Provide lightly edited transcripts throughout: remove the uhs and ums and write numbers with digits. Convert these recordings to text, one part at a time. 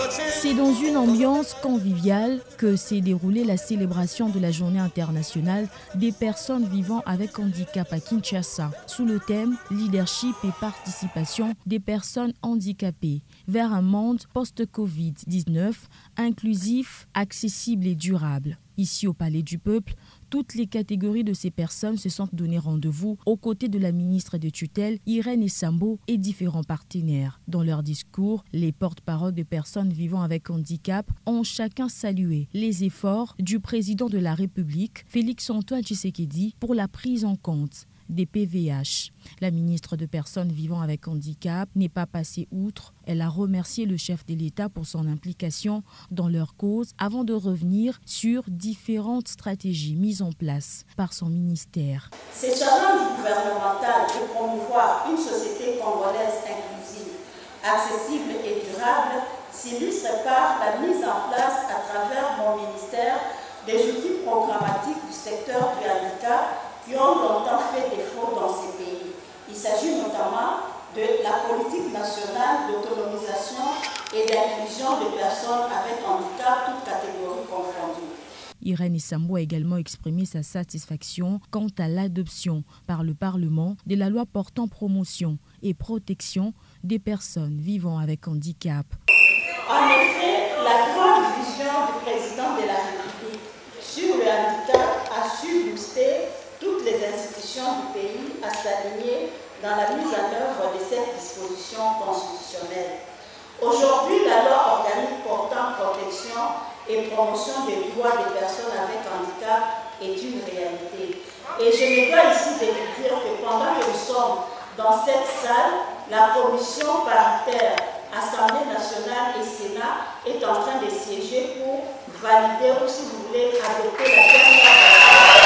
C'est dans une ambiance conviviale que s'est déroulée la célébration de la Journée internationale des personnes vivant avec handicap à Kinshasa, sous le thème « Leadership et participation des personnes handicapées vers un monde post-Covid-19 inclusif, accessible et durable ». Ici au Palais du Peuple, toutes les catégories de ces personnes se sont donné rendez-vous aux côtés de la ministre de tutelle Irène Esambo et différents partenaires. Dans leur discours, les porte-paroles de personnes vivant avec handicap ont chacun salué les efforts du président de la République, Félix-Antoine Tshisekedi, pour la prise en compte des PVH. La ministre de Personnes vivant avec handicap n'est pas passée outre. Elle a remercié le chef de l'État pour son implication dans leur cause avant de revenir sur différentes stratégies mises en place par son ministère. Ce challenge gouvernemental de promouvoir une société congolaise inclusive, accessible et durable s'illustre par la mise en place à travers mon ministère des outils programmatiques du secteur du handicap qui ont longtemps fait défaut dans ces pays. Il s'agit notamment de la politique nationale d'autonomisation et d'inclusion des personnes avec handicap, toutes catégories confondues. Irène Esambo a également exprimé sa satisfaction quant à l'adoption par le Parlement de la loi portant promotion et protection des personnes vivant avec handicap. En effet, la grande vision du président de la République sur le handicap a su booster toutes les institutions du pays à s'aligner dans la mise en œuvre de cette disposition constitutionnelle. Aujourd'hui, la loi organique portant protection et promotion des droits des personnes avec handicap est une réalité. Et je me dois ici de vous dire que pendant que nous sommes dans cette salle, la commission paritaire Assemblée nationale et Sénat est en train de siéger pour valider ou, si vous voulez, adopter la dernière version.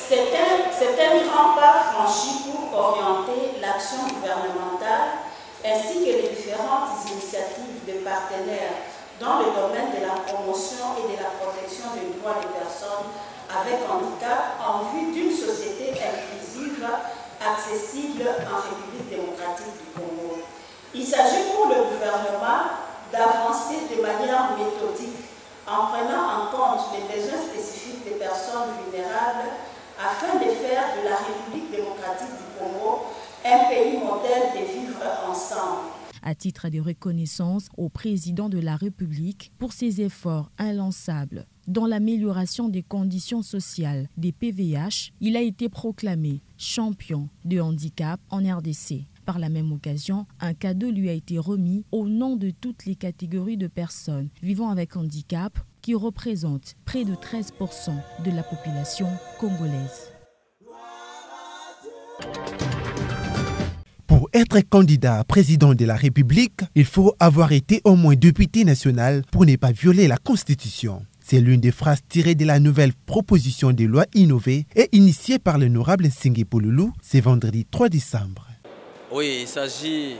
C'est un grand pas franchi pour orienter l'action gouvernementale ainsi que les différentes initiatives de partenaires dans le domaine de la promotion et de la protection des droits des personnes avec handicap en vue d'une société inclusive, accessible en République démocratique du Congo. Il s'agit pour le gouvernement d'avancer de manière méthodique en prenant en compte les besoins spécifiques des personnes vulnérables afin de faire de la République démocratique du Congo un pays modèle de vivre ensemble. À titre de reconnaissance au président de la République pour ses efforts inlançables dans l'amélioration des conditions sociales des PVH, il a été proclamé champion de handicap en RDC. Par la même occasion, un cadeau lui a été remis au nom de toutes les catégories de personnes vivant avec handicap qui représentent près de 13% de la population congolaise. Pour être candidat président de la République, il faut avoir été au moins député national pour ne pas violer la Constitution. C'est l'une des phrases tirées de la nouvelle proposition de loi innovée et initiée par l'honorable Nsengi Pouloulou ce vendredi 3 décembre. Oui, il s'agit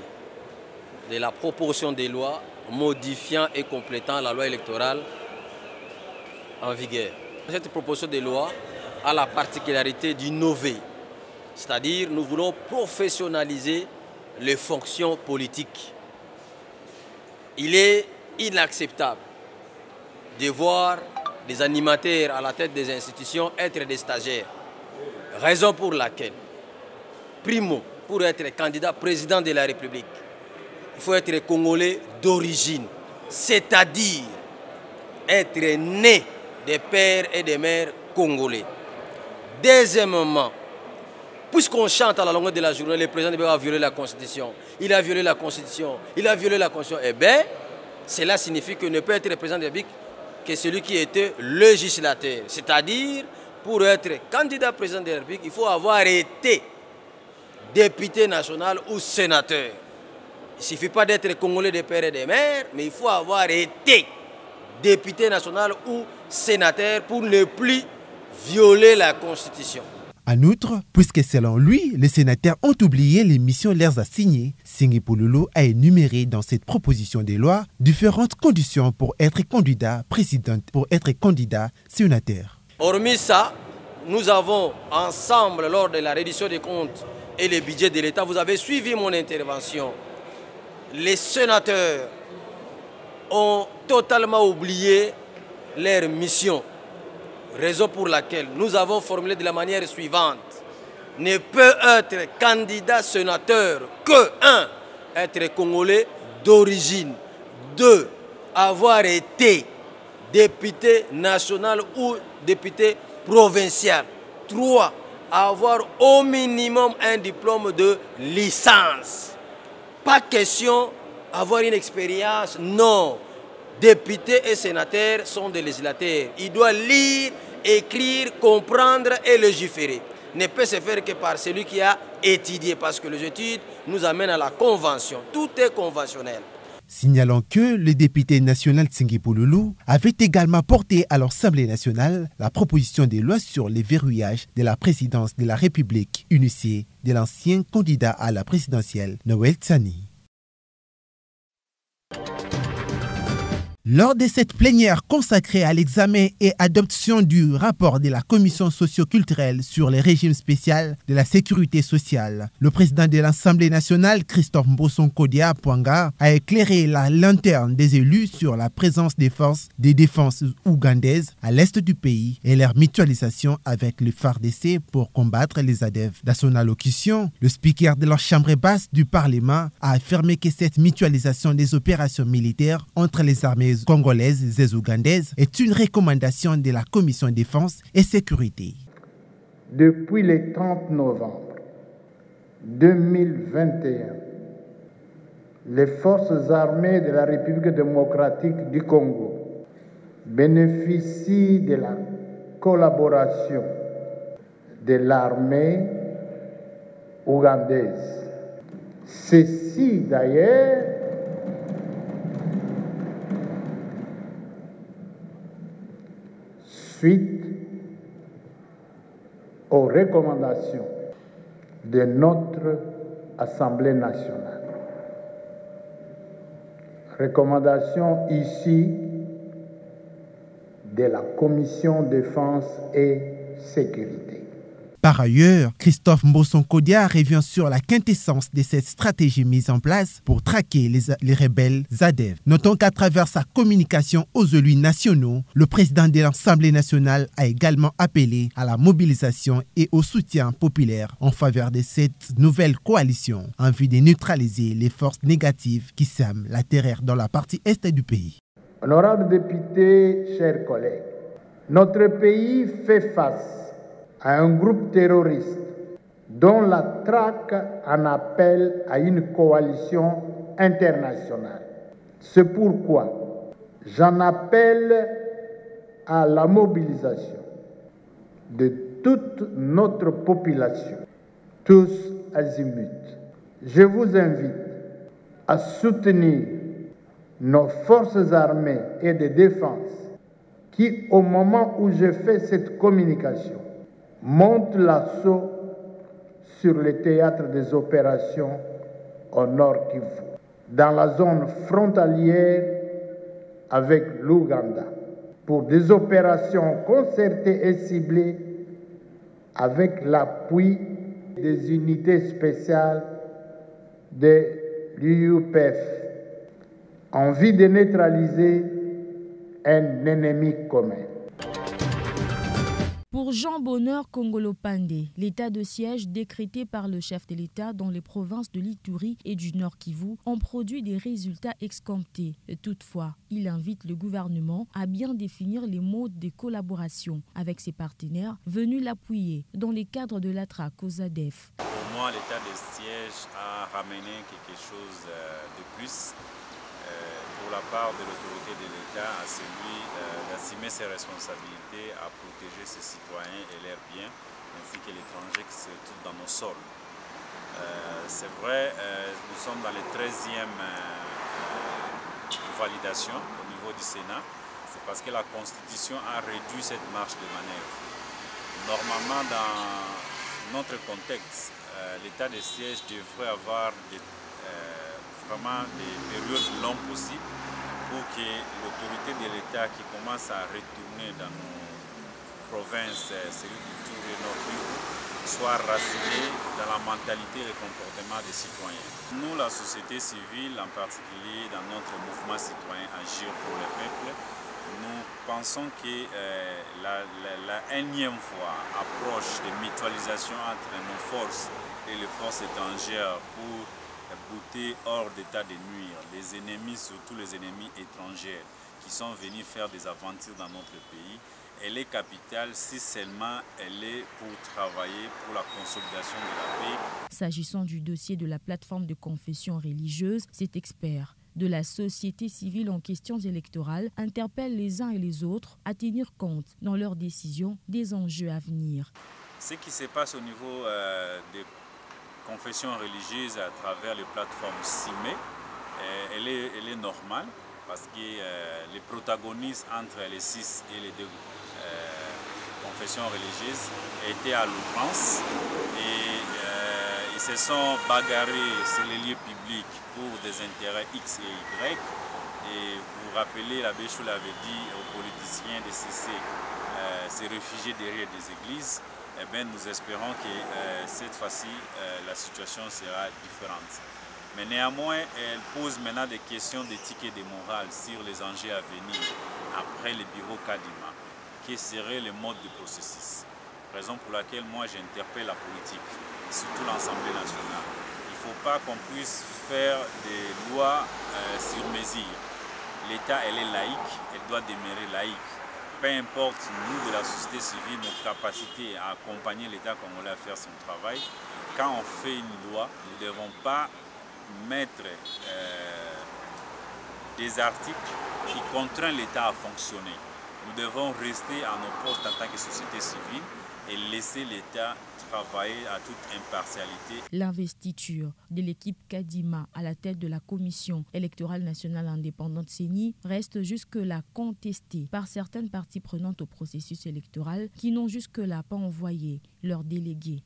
de la proposition de loi modifiant et complétant la loi électorale en vigueur. Cette proposition de loi a la particularité d'innover. C'est-à-dire, nous voulons professionnaliser les fonctions politiques. Il est inacceptable de voir des animateurs à la tête des institutions être des stagiaires. Raison pour laquelle, primo, pour être candidat président de la République, il faut être congolais d'origine, c'est-à-dire être né des pères et des mères congolais. Deuxièmement, puisqu'on chante à la longueur de la journée, le président a violé la Constitution. Il a violé la Constitution. Il a violé la Constitution. Eh bien, cela signifie que ne peut être le président de la République que celui qui était législateur. C'est-à-dire, pour être candidat président de la République, il faut avoir été député national ou sénateur. Il ne suffit pas d'être congolais des pères et des mères, mais il faut avoir été député national ou sénateur pour ne plus violer la Constitution. En outre, puisque selon lui, les sénateurs ont oublié les missions leur assignées, Nsengi Pouloulou a énuméré dans cette proposition de loi différentes conditions pour être candidat président, pour être candidat sénateur. Hormis ça, nous avons ensemble, lors de la reddition des comptes et le budget de l'État. Vous avez suivi mon intervention. Les sénateurs ont totalement oublié leur mission. Raison pour laquelle nous avons formulé de la manière suivante. Ne peut être candidat sénateur que 1. Être congolais d'origine. 2. Avoir été député national ou député provincial. 3. Avoir au minimum un diplôme de licence. Pas question d'avoir une expérience, non. Députés et sénateurs sont des législateurs. Ils doivent lire, écrire, comprendre et légiférer. Ne peut se faire que par celui qui a étudié, parce que les études nous amènent à la convention. Tout est conventionnel. Signalons que le député national Tsingi Pouloulou avait également porté à l'Assemblée nationale la proposition de loi sur les verrouillages de la présidence de la République, initiée de l'ancien candidat à la présidentielle, Noël Tsani. Lors de cette plénière consacrée à l'examen et adoption du rapport de la Commission socio-culturelle sur les régimes spéciaux de la sécurité sociale, le président de l'Assemblée nationale, Christophe Mboson-Kodia Pwanga, a éclairé la lanterne des élus sur la présence des forces de défense ougandaises à l'est du pays et leur mutualisation avec le FARDC pour combattre les ADF. Dans son allocution, le speaker de la Chambre basse du Parlement a affirmé que cette mutualisation des opérations militaires entre les armées congolaises et ougandaises est une recommandation de la Commission défense et sécurité. Depuis le 30 novembre 2021, les forces armées de la République démocratique du Congo bénéficient de la collaboration de l'armée ougandaise. Ceci d'ailleurs suite aux recommandations de notre Assemblée nationale. Recommandations ici de la Commission défense et sécurité. Par ailleurs, Christophe Mboson-Kodia revient sur la quintessence de cette stratégie mise en place pour traquer les rebelles ADF. Notons qu'à travers sa communication aux élus nationaux, le président de l'Assemblée nationale a également appelé à la mobilisation et au soutien populaire en faveur de cette nouvelle coalition en vue de neutraliser les forces négatives qui sèment la terreur dans la partie est du pays. Honorables députés, chers collègues, notre pays fait face à un groupe terroriste dont la traque en appelle à une coalition internationale. C'est pourquoi j'en appelle à la mobilisation de toute notre population, tous azimuts. Je vous invite à soutenir nos forces armées et de défense qui, au moment où je fais cette communication, monte l'assaut sur le théâtre des opérations au Nord Kivu, dans la zone frontalière avec l'Ouganda, pour des opérations concertées et ciblées avec l'appui des unités spéciales de l'UPF, en vue de neutraliser un ennemi commun. Pour Jean Bonheur Kongolo Pandé, l'état de siège décrété par le chef de l'État dans les provinces de l'Ituri et du Nord Kivu ont produit des résultats escomptés. Toutefois, il invite le gouvernement à bien définir les modes de collaboration avec ses partenaires venus l'appuyer dans les cadres de la traque aux ADF. Pour moi, l'état de siège a ramené quelque chose de plus pour la part de l'autorité de l'État à celui d'assumer ses responsabilités à protéger ses citoyens et leurs biens, ainsi que l'étranger qui se trouve dans nos sols. C'est vrai, nous sommes dans les 13e validations au niveau du Sénat. C'est parce que la Constitution a réduit cette marge de manœuvre. Normalement, dans notre contexte, l'état de siège devrait avoir vraiment des périodes longues possibles pour que l'autorité de l'État qui commence à retourner dans nos provinces, celui du Tour et Nord Kivu, soit racinée dans la mentalité et le comportement des citoyens. Nous, la société civile, en particulier dans notre mouvement citoyen Agir pour le peuple, nous pensons que la énième fois approche de mutualisation entre nos forces et les forces étrangères pour bouter hors d'état de nuire les ennemis, surtout les ennemis étrangers qui sont venus faire des aventures dans notre pays, elle est capitale si seulement elle est pour travailler pour la consolidation de la paix. S'agissant du dossier de la plateforme de confession religieuse, cet expert de la société civile en questions électorales interpelle les uns et les autres à tenir compte dans leurs décisions des enjeux à venir. Ce qui se passe au niveau des confessions religieuses à travers les plateformes CIME, elle est normale parce que les protagonistes entre les 6 et les 2 confessions religieuses étaient à l'ouvrance et ils se sont bagarrés sur les lieux publics pour des intérêts X et Y. Et vous vous rappelez, l'abbé Choul avait dit aux politiciens de cesser se réfugier derrière des églises. Eh bien, nous espérons que cette fois-ci, la situation sera différente. Mais néanmoins, elle pose maintenant des questions d'éthique et de morale sur les enjeux à venir après le bureau Kadima. Quel serait le mode de processus? Raison pour laquelle moi j'interpelle la politique, surtout l'Assemblée nationale. Il ne faut pas qu'on puisse faire des lois sur mesure. L'État, elle est laïque, elle doit demeurer laïque. Peu importe, nous de la société civile, notre capacité à accompagner l'État congolais à faire son travail, quand on fait une loi, nous ne devons pas mettre des articles qui contraignent l'État à fonctionner. Nous devons rester à nos postes en tant que société civile et laisser l'État travailler à toute impartialité. L'investiture de l'équipe Kadima à la tête de la Commission électorale nationale indépendante CENI reste jusque-là contestée par certaines parties prenantes au processus électoral qui n'ont jusque-là pas envoyé leurs délégués.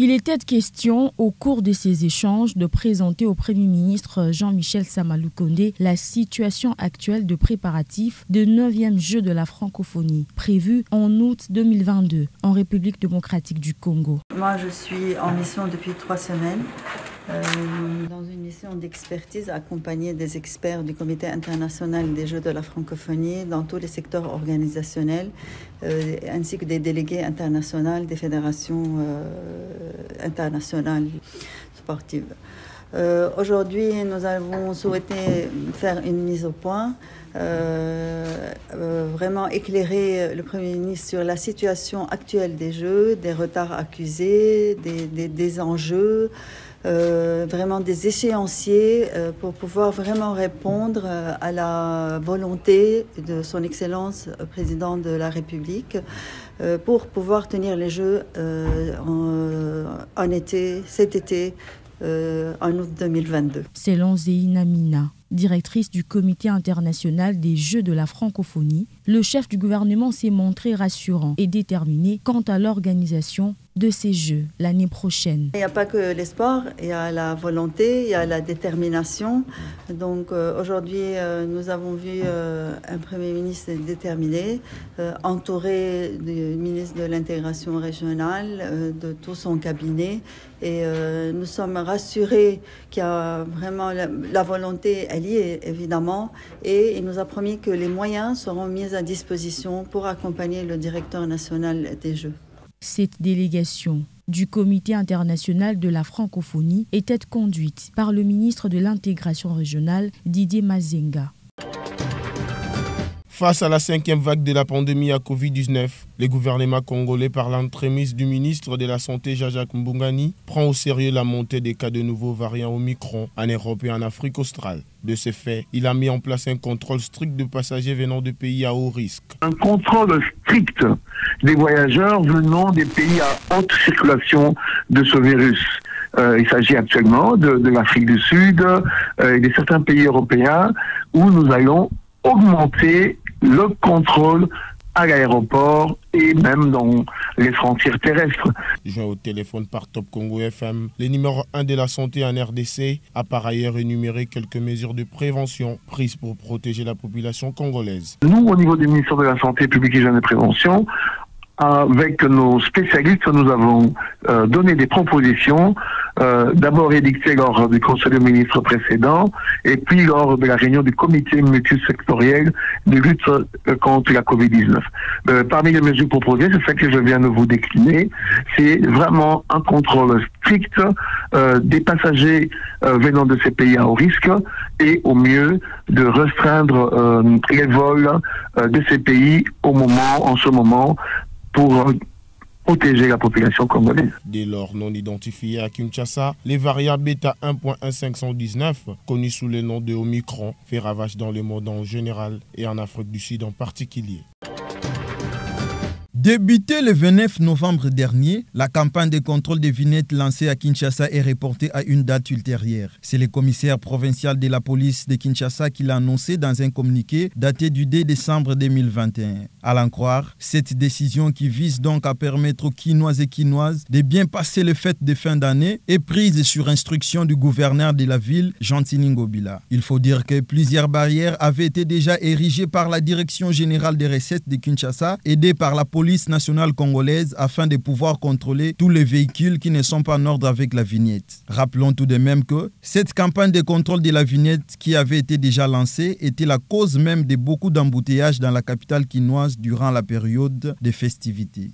Il était question, au cours de ces échanges, de présenter au Premier ministre Jean-Michel Samaloukonde la situation actuelle de préparatifs de 9e Jeux de la francophonie, prévu en août 2022 en République démocratique du Congo. Moi, je suis en mission depuis 3 semaines, dans une mission d'expertise accompagnée des experts du Comité international des Jeux de la francophonie dans tous les secteurs organisationnels, ainsi que des délégués internationaux des fédérations internationales sportives. Aujourd'hui, nous avons souhaité faire une mise au point, vraiment éclairer le Premier ministre sur la situation actuelle des Jeux, des retards accusés, des enjeux, vraiment des échéanciers pour pouvoir vraiment répondre à la volonté de son Excellence président de la République pour pouvoir tenir les Jeux cet été, en août 2022. Selon Zéina Mina, directrice du Comité international des Jeux de la francophonie, le chef du gouvernement s'est montré rassurant et déterminé quant à l'organisation de ces Jeux l'année prochaine. Il n'y a pas que l'espoir, il y a la volonté, il y a la détermination. Donc aujourd'hui, nous avons vu un Premier ministre déterminé, entouré du ministre de l'intégration régionale, de tout son cabinet. Et nous sommes rassurés qu'il y a vraiment la volonté, elle y est évidemment, et il nous a promis que les moyens seront mis à disposition pour accompagner le directeur national des Jeux. Cette délégation du Comité international de la francophonie était conduite par le ministre de l'intégration régionale, Didier Mazenga. Face à la 5e vague de la pandémie à Covid-19, le gouvernement congolais, par l'entremise du ministre de la Santé, Jean-Jacques Mbungani, prend au sérieux la montée des cas de nouveaux variants Omicron en Europe et en Afrique australe. De ce fait, il a mis en place un contrôle strict de passagers venant de pays à haut risque. Un contrôle strict des voyageurs venant des pays à haute circulation de ce virus. Il s'agit actuellement de l'Afrique du Sud et de certains pays européens où nous allons augmenter le contrôle à l'aéroport et même dans les frontières terrestres. Joint au téléphone par Top Congo FM, le numéro 1 de la santé en RDC a par ailleurs énuméré quelques mesures de prévention prises pour protéger la population congolaise. Nous, au niveau du ministère de la Santé publique, hygiène et prévention, avec nos spécialistes, nous avons donné des propositions, d'abord édictées lors du Conseil des ministres précédent, et puis lors de la réunion du comité multisectoriel de lutte contre la Covid-19. Parmi les mesures proposées, c'est ça que je viens de vous décliner, c'est vraiment un contrôle strict des passagers venant de ces pays à haut risque, et au mieux de restreindre les vols de ces pays en ce moment, pour protéger la population congolaise. Dès lors non identifiés à Kinshasa, les variants bêta 1.1519, connus sous le nom de Omicron, fait ravage dans le monde en général et en Afrique du Sud en particulier. Débutée le 29 novembre dernier, la campagne de contrôle des vignettes lancée à Kinshasa est reportée à une date ultérieure. C'est le commissaire provincial de la police de Kinshasa qui l'a annoncé dans un communiqué daté du 2 décembre 2021. À l'en croire, cette décision qui vise donc à permettre aux Kinoises et Kinoises de bien passer les fêtes de fin d'année est prise sur instruction du gouverneur de la ville, Jean-Tini Ngobila. Il faut dire que plusieurs barrières avaient été déjà érigées par la Direction générale des recettes de Kinshasa, aidée par la police nationale congolaise afin de pouvoir contrôler tous les véhicules qui ne sont pas en ordre avec la vignette. Rappelons tout de même que cette campagne de contrôle de la vignette qui avait été déjà lancée était la cause même de beaucoup d'embouteillages dans la capitale quinoise durant la période des festivités.